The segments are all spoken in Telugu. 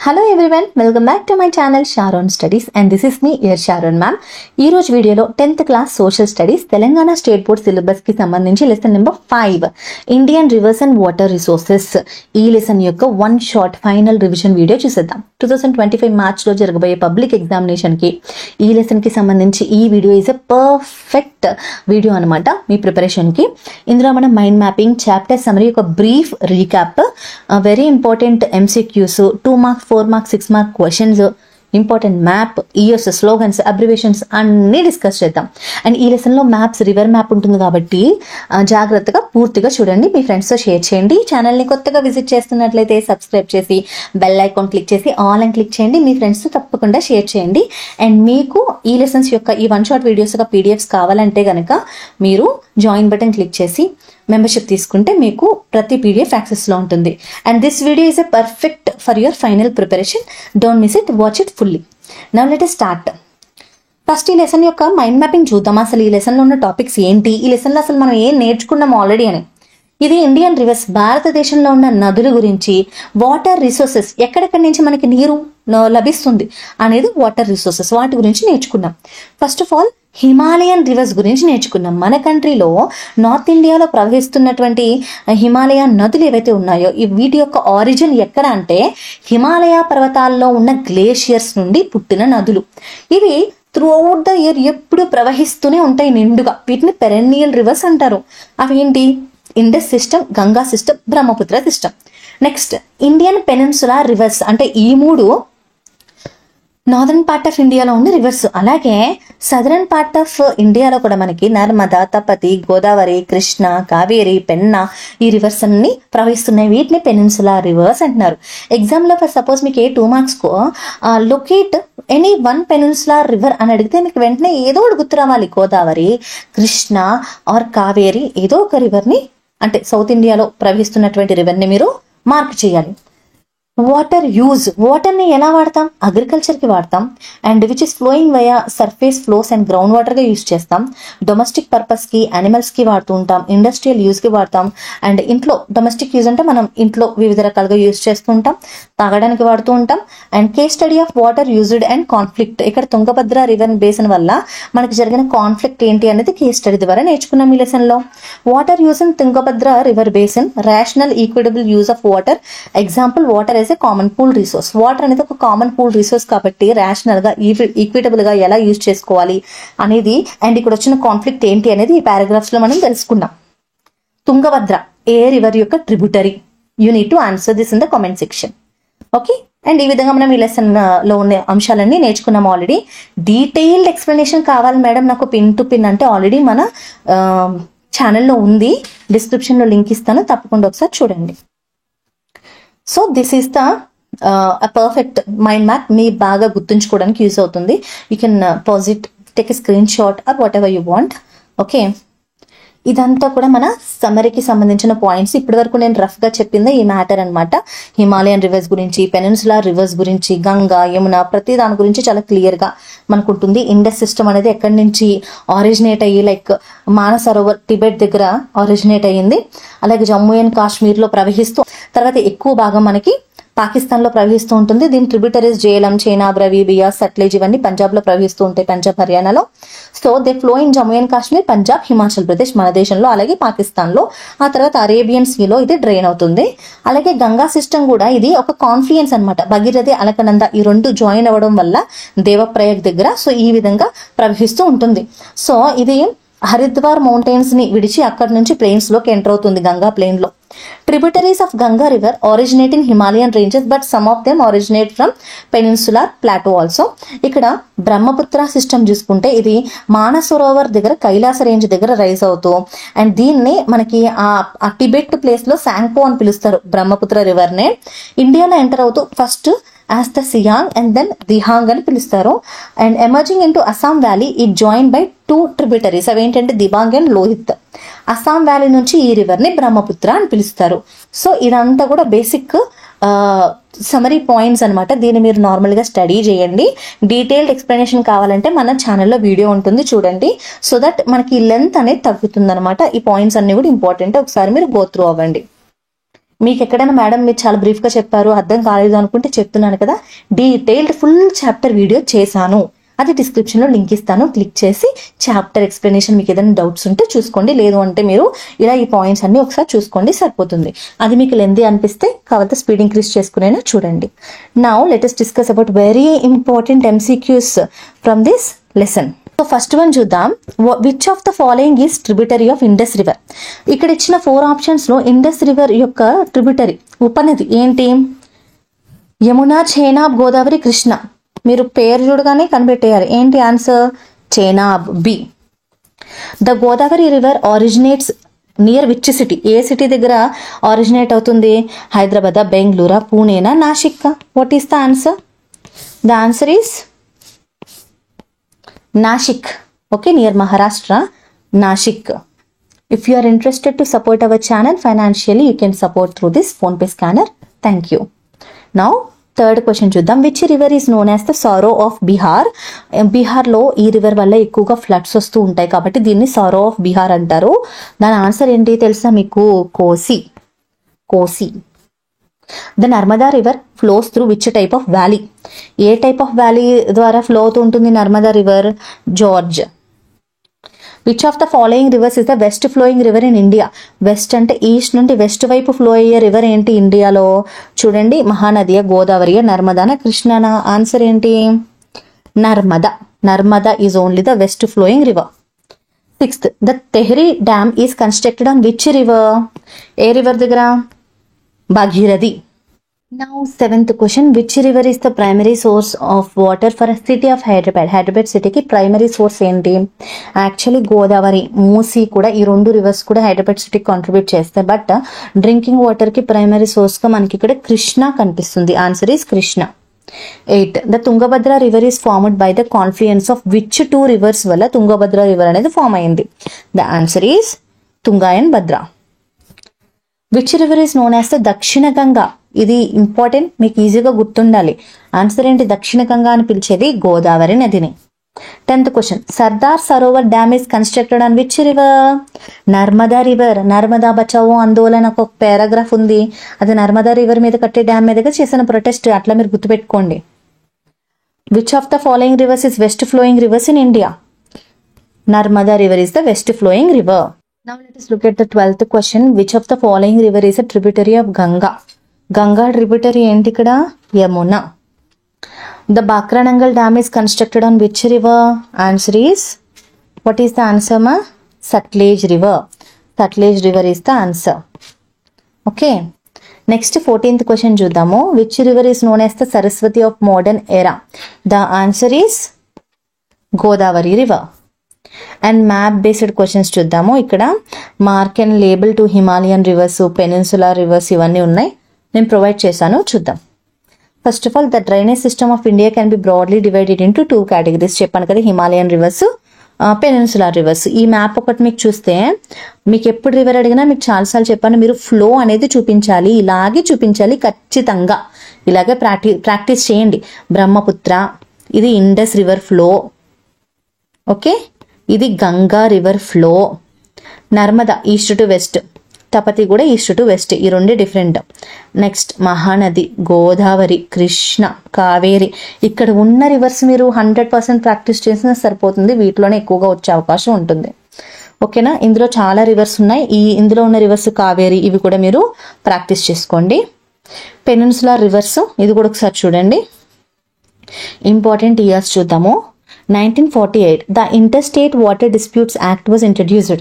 Hello everyone, welcome back to my channel Sharon Studies and this is me here Sharon ma'am. ఈ రోజు వీడియోలో 10th class social studies Telangana state board syllabus కి సంబంధించి lesson number 5 Indian rivers and water resources ఈ లెసన్ యొక్క one short final revision video చూసేద్దాం. 2025 మార్చ్ లో జరగబోయే పబ్లిక్ ఎగ్జామినేషన్ కి ఈ లెసన్ కి సంబంధించి ఈ video is a perfect video అన్నమాట మీ ప్రిపరేషన్ కి. ఇందులో మనం మైండ్ మ్యాపింగ్, చాప్టర్ సమరీ, ఒక brief recap, very important MCQs, 2 marks, 4 marks, 6 mark questions, important map, years, slogans, abbreviations అన్ని డిస్కస్ చేద్దాం. అండ్ ఈ లెసన్ లో మ్యాప్స్, రివర్ మ్యాప్ ఉంటుంది కాబట్టి జాగ్రత్తగా పూర్తిగా చూడండి, మీ ఫ్రెండ్స్ తో షేర్ చేయండి. ఛానల్ ని కొత్తగా విజిట్ చేస్తున్నట్లయితే సబ్స్క్రైబ్ చేసి బెల్ ఐకాన్ క్లిక్ చేసి ఆల్ అని క్లిక్ చేయండి. మీ ఫ్రెండ్స్ తో తప్పకుండా షేర్ చేయండి. అండ్ మీకు ఈ లెసన్స్ యొక్క ఈ వన్ షాట్ వీడియోస్ యొక్క PDFs కావాలంటే గనక మీరు జాయిన్ బటన్ క్లిక్ చేసి మెంబర్షిప్ తీసుకుంటే మీకు ప్రతి PDF యాక్సెస్ లో ఉంటుంది. And this video is a perfect for your final preparation. Don't miss it, watch it fully. Now let us start. First ఈ లెసన్ యొక్క మైండ్ మ్యాపింగ్ చూద్దాం. అసలు ఈ లెసన్ లో ఉన్న టాపిక్స్ ఏంటి, ఈ లెసన్ లో అసలు మనం ఏం నేర్చుకున్నాం ఆల్రెడీ అని. ఇది ఇండియన్ రివర్స్, భారతదేశంలో ఉన్న నదుల గురించి, వాటర్ రిసోర్సెస్, ఎక్కడెక్కడి నుంచి మనకి నీరు లభిస్తుంది అనేది వాటర్ రిసోర్సెస్, వాటి గురించి నేర్చుకున్నాం. First of all Himalayan reverse గురించి నేర్చుకున్నాం. మన కంట్రీలో నార్త్ ఇండియాలో ప్రవహిస్తున్నటువంటి హిమాలయ నదులు ఏవైతే ఉన్నాయో వీటి యొక్క ఆరిజిన్ ఎక్కడ అంటే హిమాలయ పర్వతాల్లో ఉన్న గ్లేషియర్స్ నుండి పుట్టిన నదులు. ఇవి త్రూ అవుట్ ద ఇయర్ ఎప్పుడు ప్రవహిస్తూనే ఉంటాయి నిండుగా. వీటిని పెరెన్నియల్ రివర్స్ అంటారు. అవి ఏంటి? Indus system, Ganga system, Brahmaputra system. Next Indian peninsular reverse, అంటే ఈ మూడు నార్దర్న్ పార్ట్ ఆఫ్ ఇండియాలో ఉన్న రివర్స్. అలాగే సదరన్ పార్ట్ ఆఫ్ ఇండియాలో కూడా మనకి నర్మదా, తపతి, గోదావరి, కృష్ణ, కావేరి, పెన్నా ఈ రివర్స్ అన్ని ప్రవహిస్తున్నాయి. వీటిని పెనిన్సులార్ రివర్స్ అంటున్నారు. ఎగ్జామ్ లో సపోజ్ మీకు 2 మార్క్స్ కు locate any one peninsular river అని అడిగితే మీకు వెంటనే ఏదో ఒకటి గుర్తు రావాలి. గోదావరి, కృష్ణ ఆర్ కావేరి, ఏదో ఒక రివర్ ని, అంటే సౌత్ ఇండియాలో ప్రవహిస్తున్నటువంటి రివర్ ని మీరు మార్క్ చేయాలి. వాటర్ యూజ్, వాటర్ ని ఎలా వాడతాం? అగ్రికల్చర్ కి వాడతాం. And which is flowing via surface flows and ground water గా యూజ్ చేస్తాం. డొమెస్టిక్ పర్పస్ కి, అనిమల్స్ కి వాడుతూ ఉంటాం. ఇండస్ట్రియల్ యూజ్ కి వాడతాం. అండ్ ఇంట్లో డొమెస్టిక్ యూజ్ అంటే మనం ఇంట్లో వివిధ రకాలుగా యూజ్ చేస్తూ ఉంటాం. తాగడానికి వాడుతూ ఉంటాం. And case study of water used and conflict, ఇక్కడ తుంగభద్ర రివర్ బేసిన్ వల్ల మనకి జరిగిన కాన్ఫ్లిక్ట్ ఏంటి అనేది కేస్ స్టడీ ద్వారా నేర్చుకున్నాం ఈ లెసన్ లో. Water use in Tungabhadra river basin, rational equitable use of water. Example, water a common pool resource. Water అనేది ఒక కామన్ పూల్ రిసోర్స్ కాబట్టి రేషనల్ గా, ఈక్విటబుల్ గా ఎలా యూజ్ చేసుకోవాలి అనేది, అండ్ ఇక్కడ వచ్చిన కాన్ఫ్లిక్ట్ ఏంటి అనేది ఈ పారాగ్రాఫ్స్ లో మనం తెలుసుకున్నాం. తుంగభద్ర ఏ రివర్ యొక్క tributary? You need to answer this in the comment section. Okay. And ఈ విధంగా మనం ఈ లెసన్ లో ఉన్న అంశాలన్నీ నేర్చుకున్నాం ఆల్రెడీ. డీటెయిల్డ్ ఎక్స్ప్లెనేషన్ కావాలి మేడం నాకు పిన్ టు పిన్ అంటే ఆల్రెడీ మన ఛానల్లో ఉంది, డిస్క్రిప్షన్ లో లింక్ ఇస్తాను, తప్పకుండా ఒకసారి చూడండి. So this is the perfect mind map. మీ బాగా గుర్తుంచుకోవడానికి యూజ్ అవుతుంది. You can pause it, take a screenshot or whatever you want. Okay, ఇదంతా కూడా మన సమరీకి సంబంధించిన పాయింట్స్. ఇప్పటి వరకు నేను రఫ్ గా చెప్పింది ఈ మ్యాటర్ అనమాట. హిమాలయన్ రివర్స్ గురించి, పెనిన్సులార్ రివర్స్ గురించి, గంగా, యమున, ప్రతి దాని గురించి చాలా క్లియర్ గా మనకు ఉంటుంది. ఇండస్ సిస్టమ్ అనేది ఎక్కడి నుంచి ఆరిజినేట్ అయ్యి, లైక్ మానసరోవర్ టిబెట్ దగ్గర ఆరిజినేట్ అయ్యింది. అలాగే జమ్మూ అండ్ కాశ్మీర్ లో ప్రవహిస్తూ తర్వాత ఎక్కువ భాగం మనకి పాకిస్తాన్ లో ప్రవహిస్తూ ఉంటుంది. దీని ట్రిబ్యూటరీస్ జేలం, చేనాబ్, రవి, బియాస్, సట్లేజ్ ఇవన్నీ పంజాబ్ లో ప్రవహిస్తూ ఉంటాయి, పంజాబ్, హర్యానాలో. So they flow in Jammu and Kashmir, Punjab, Himachal Pradesh మన దేశంలో, అలాగే పాకిస్తాన్ లో. ఆ తర్వాత అరేబియన్ సీలో ఇది డ్రైన్ అవుతుంది. అలాగే గంగా సిస్టమ్ కూడా ఇది ఒక కాన్ఫ్లుయెన్స్ అనమాట. భగీరథి, అలకనంద ఈ రెండు జాయిన్ అవ్వడం వల్ల దేవప్రయాగ్ దగ్గర సో ఈ విధంగా ప్రవహిస్తూ ఉంటుంది. సో ఇది హరిద్వార్ మౌంటైన్స్ ని విడిచి అక్కడి నుంచి ప్లెయిన్స్ లోకి ఎంటర్ అవుతుంది, గంగా ప్లెయిన్ లో. Tributaries of Ganga river originate in Himalayan ranges but some of them originate from peninsular plateau also. ఇక్కడ బ్రహ్మపుత్ర సిస్టమ్ చూసుకుంటే ఇది మానసరోవర్ దగ్గర, కైలాస రేంజ్ దగ్గర రైజ్ అవుతూ, అండ్ దీన్ని మనకి ఆ టిబెట్ ప్లేస్ లో సాంగ్పో అని పిలుస్తారు బ్రహ్మపుత్ర రివర్ నే. ఇండియాలో ఎంటర్ అవుతూ first as the Siang and then Dihang అని పిలుస్తారు. And emerging into Assam valley it join by 2 tributaries. అవి ఏంటంటే దిబాంగ్ అండ్ లోహిత్. అస్సాం వ్యాలీ నుంచి ఈ రివర్ ని బ్రహ్మపుత్ర అని పిలుస్తారు. సో ఇదంతా కూడా బేసిక్ సమరీ పాయింట్స్ అనమాట. దీన్ని మీరు నార్మల్ గా స్టడీ చేయండి. డీటెయిల్డ్ ఎక్స్ప్లెనేషన్ కావాలంటే మన ఛానల్లో వీడియో ఉంటుంది, చూడండి. సో దట్ మనకి లెంత్ అనేది తగ్గుతుంది అనమాట. ఈ పాయింట్స్ అన్ని కూడా ఇంపార్టెంట్, ఒకసారి మీరు గో త్రూ అవ్వండి. మీకు ఎక్కడైనా మేడం మీరు చాలా బ్రీఫ్గా చెప్పారు అర్థం కాలేదు అనుకుంటే చెప్తున్నాను కదా, డీటెయిల్డ్ ఫుల్ చాప్టర్ వీడియో చేశాను, అది డిస్క్రిప్షన్లో లింక్ ఇస్తాను, క్లిక్ చేసి చాప్టర్ ఎక్స్ప్లెనేషన్ మీకు ఏదైనా డౌట్స్ ఉంటే చూసుకోండి, లేదు అంటే మీరు ఇలా ఈ పాయింట్స్ అన్ని ఒకసారి చూసుకోండి సరిపోతుంది. అది మీకు లెంతీ అనిపిస్తే కావాలంటే స్పీడ్ ఇంక్రీజ్ చేసుకునేనా చూడండి. Now let us discuss about very important MCQs from this lesson. So first one చూద్దాం. Which of the following is tributary of Indus river? ఇక్కడ ఇచ్చిన 4 ఆప్షన్స్ లో ఇండస్ రివర్ యొక్క ట్రిబ్యూటరీ ఉపనది ఏంటి? యమున, చేనాబ్, గోదావరి, కృష్ణ. మీరు పేరు చూడగానే కనిపెట్టేయాలి. ఏంటి answer? Chenab, B. The Godavari river originates near which city? ఏ సిటీ దగ్గర ఆరిజినేట్ అవుతుంది? హైదరాబాద్, బెంగళూరు, పూణేనా, Nashik? What is the answer? The answer is Nashik. Okay, near Maharashtra, Nashik. If you are interested to support our channel financially, you can support through this PhonePe scanner. Thank you. Now, third question చూద్దాం. Which river is known as the sorrow of Bihar? బీహార్లో ఈ రివర్ వల్ల ఎక్కువగా ఫ్లడ్స్ వస్తూ ఉంటాయి కాబట్టి దీన్ని సారో ఆఫ్ బీహార్ అంటారు. దాని ఆన్సర్ ఏంటి తెలుసా మీకు? కోసి. కోసి. The Narmada river flows through which type of valley? A type of valley ద్వారా ఫ్లో అవుతూ ఉంటుంది Narmada river? George. Which of the following reverse is the west flowing river in India? West అంటే ఈస్ట్ నుండి వెస్ట్ వైపు ఫ్లో అయ్యే రివర్ ఏంటి ఇండియాలో? చూడండి, మహానదియా, గోదావరియా, నర్మదానా, కృష్ణనా? ఆన్సర్ ఏంటి? Narmada. Narmada is only the west flowing river. Sixth, the Tehri dam is constructed on which river? A river దగ్గర? Bhagirathi. Now seventh question, which river is the primary source of water for a city of Hyderabad? Hyderabad city ki primary source ఏంటి? యాక్చువల్లీ గోదావరి, మూసీ కూడా, ఈ 2 రివర్స్ కూడా హైదరాబాద్ సిటీకి కాంట్రిబ్యూట్ చేస్తాయి. బట్ డ్రింకింగ్ వాటర్ కి ప్రైమరీ సోర్స్ గా మనకి ఇక్కడ కృష్ణ కనిపిస్తుంది. Answer is Krishna. 8, the Tungabhadra river is formed by the confluence of which 2 rivers వల్ల తుంగభద్ర రివర్ అనేది ఫామ్ అయింది? The answer is Tunga and Bhadra. Which river is known as the Dakshina Ganga? ఇది ఇంపార్టెంట్, మీకు ఈజీగా గుర్తుండాలి. ఆన్సర్ ఏంటి? దక్షిణ గంగా అని పిలిచేది గోదావరి నదిని. 10th question, Sardar Sarovar dam is constructed on which river? Narmada river. Narmada Bachao ఆందోళన ఒక పారాగ్రాఫ్ ఉంది, అది నర్మదా రివర్ మీద కట్టే డ్యామ్ మీదగా చేసిన ప్రొటెస్ట్, అట్లా మీరు గుర్తుపెట్టుకోండి. Which of the following reverse is west flowing rivers in India? Narmada river is the west flowing river. Now let us look at the 12th question. Which of the following river is a tributary of Ganga? Ganga tributary enti ikkada? Yamuna. The Bakranangal dam is constructed on which river? Answer is, what is the answer ma? Sutlej river. Sutlej river is the answer. Okay. Next 14th question చూద్దాము. Which river is known as the Saraswati of modern era? The answer is Godavari river. And map based questions చూద్దాము. ఇక్కడ mark and label to Himalayan rivers, peninsular rivers ఇవన్నీ ఉన్నాయి, నేను ప్రొవైడ్ చేశాను, చూద్దాం. First of all, the drainage system of India can be broadly divided into 2 categories. చెప్పాను కదా, హిమాలయన్ రివర్స్, పెనిన్సులార్ రివర్స్. ఈ మ్యాప్ ఒకటి మీకు చూస్తే, మీకు ఎప్పుడు రివర్ అడిగినా మీకు చాలాసార్లు చెప్పాను, మీరు ఫ్లో అనేది చూపించాలి, ఇలాగే చూపించాలి ఖచ్చితంగా. ఇలాగే ప్రాక్టీస్ చేయండి. బ్రహ్మపుత్ర, ఇది ఇండస్ రివర్ ఫ్లో, ఓకే, ఇది Ganga river flow, Narmada east to west, Tapti కూడా ఈస్ట్ టు వెస్ట్, ఈ రెండే డిఫరెంట్. నెక్స్ట్ మహానది, గోదావరి, కృష్ణ, కావేరి. ఇక్కడ ఉన్న రివర్స్ మీరు 100% ప్రాక్టీస్ చేసినా సరిపోతుంది, వీటిలోనే ఎక్కువగా వచ్చే అవకాశం ఉంటుంది. ఓకేనా, ఇందులో చాలా రివర్స్ ఉన్నాయి, ఇందులో ఉన్న రివర్స్ కావేరి, ఇవి కూడా మీరు ప్రాక్టీస్ చేసుకోండి. పెనిన్సులార్ రివర్స్, ఇది కూడా ఒకసారి చూడండి. ఇంపార్టెంట్ ఇయర్స్ చూద్దాము. 1948, the Interstate Water Disputes Act was introduced.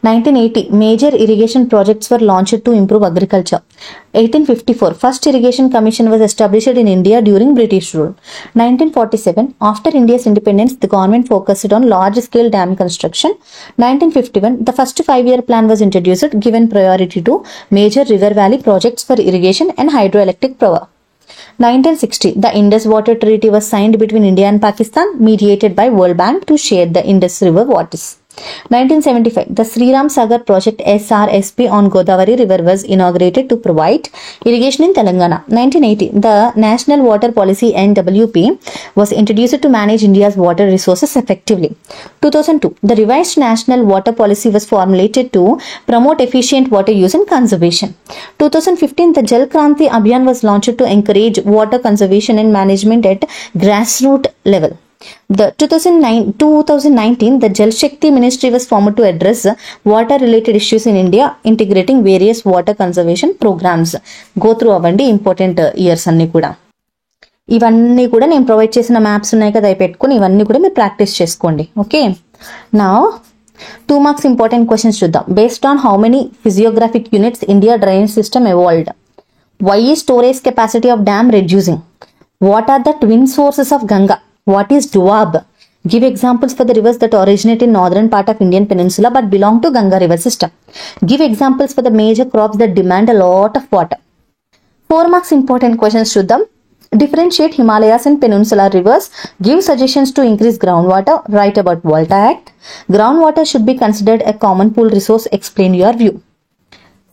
1980, major irrigation projects were launched to improve agriculture. 1854, first irrigation commission was established in India during British rule. 1947, after India's independence, the government focused on large-scale dam construction. 1951, the first 5-year plan was introduced, given priority to major river valley projects for irrigation and hydroelectric power. 1960, the Indus Water Treaty was signed between India and Pakistan, mediated by World Bank to share the Indus River waters. 1975, the Sriram Sagar project SRSP on Godavari River was inaugurated to provide irrigation in Telangana. 1980, the National Water Policy NWP was introduced to manage India's water resources effectively. 2002, the revised National Water Policy was formulated to promote efficient water use and conservation. 2015, the Jal Kranti Abhiyan was launched to encourage water conservation and management at grassroots level. The 2019, the Jal Shakti Ministry was formed to address water-related issues in India, integrating various water conservation programs. Go through avandi important years anni kuda. ఇవన్నీ కూడా నేను ప్రొవైడ్ చేసిన మ్యాప్స్ ఉన్నాయి కదా, అవి పెట్టుకుని ఇవన్నీ కూడా మీరు ప్రాక్టీస్ చేసుకోండి. ఓకే, నా 2 marks ఇంపార్టెంట్ క్వశ్చన్స్ చూద్దాం. Based on how many physiographic units India drainage system evolved? Why is storage capacity of dam reducing? What are the twin sources of Ganga? What is Doab? Give examples for the rivers that originate in northern part of Indian peninsula but belong to Ganga river system. Give examples for the major crops that demand a lot of water. 4 marks important questions to them. Differentiate Himalayas and peninsular rivers. Give suggestions to increase groundwater. Write about Volta Act. Groundwater should be considered a common pool resource. Explain your view.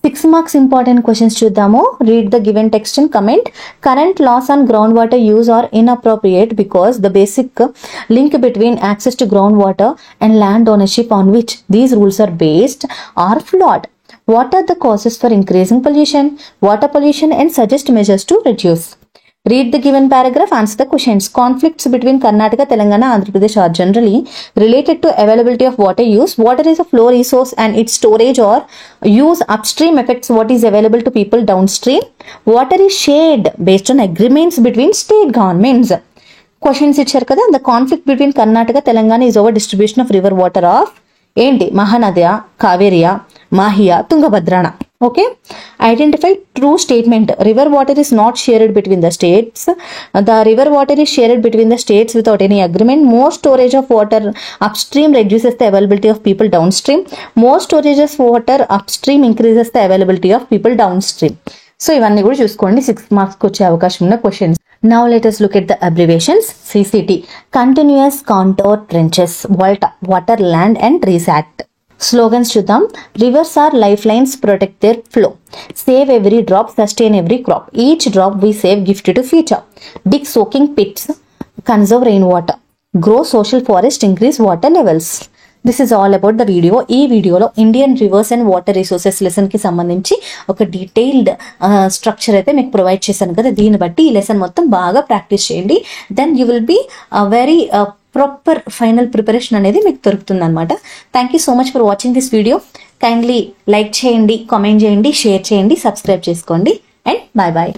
6 marks important questions చూద్దాము. Read the given text and comment. Current laws on groundwater use are inappropriate because the basic link between access to groundwater and land ownership on which these rules are based are flawed. What are the causes for increasing pollution, water pollution, and suggest measures to reduce? Read the given paragraph, answer the questions. Conflicts between Karnataka, Telangana, Andhra Pradesh are generally related to availability of water use. Water is a flow resource and its storage or use upstream affects what is available to people downstream. Water is shared based on agreements between state governments. Questions ఇచ్చారు కదా. The conflict between Karnataka, Telangana is over distribution of river water of ఏంటి? మహానదియా, కావేరియా, Mahiya, తుంగభద్రానా. Okay, identify true statement. River water is not shared between the states. The river water is shared between the states without any agreement. More storage of water upstream reduces the availability of people downstream. More storage of water upstream increases the availability of people downstream. So ఇవన్నీ కూడా చూసుకోండి. 6 marks వచ్చే అవకాశం ఉన్న questions. Now let us look at the abbreviations. CCT, Continuous Contour Trenches. Volta, Water, Land and Trees Act. Slogans చూద్దాం. Rivers are lifelines, protect their flow. Save every drop, sustain every crop. Each drop we save, gift to future. Dig soaking pits, conserve rainwater. Grow social forest, increase water levels. This is all about the video. ఈ వీడియోలో Indian rivers and water resources లెసన్కి సంబంధించి ఒక డీటెయిల్డ్ స్ట్రక్చర్ అయితే మీకు ప్రొవైడ్ చేశాను కదా. దీన్ని బట్టి ఈ లెసన్ మొత్తం బాగా ప్రాక్టీస్ చేయండి. Then you will be very proper final preparation అనేది మీకు దొరుకుతుంది అనమాట. Thank you so much for watching this video. Kindly like చేయండి, కామెంట్ చేయండి, షేర్ చేయండి, సబ్స్క్రైబ్ చేసుకోండి అండ్ బాయ్ బాయ్.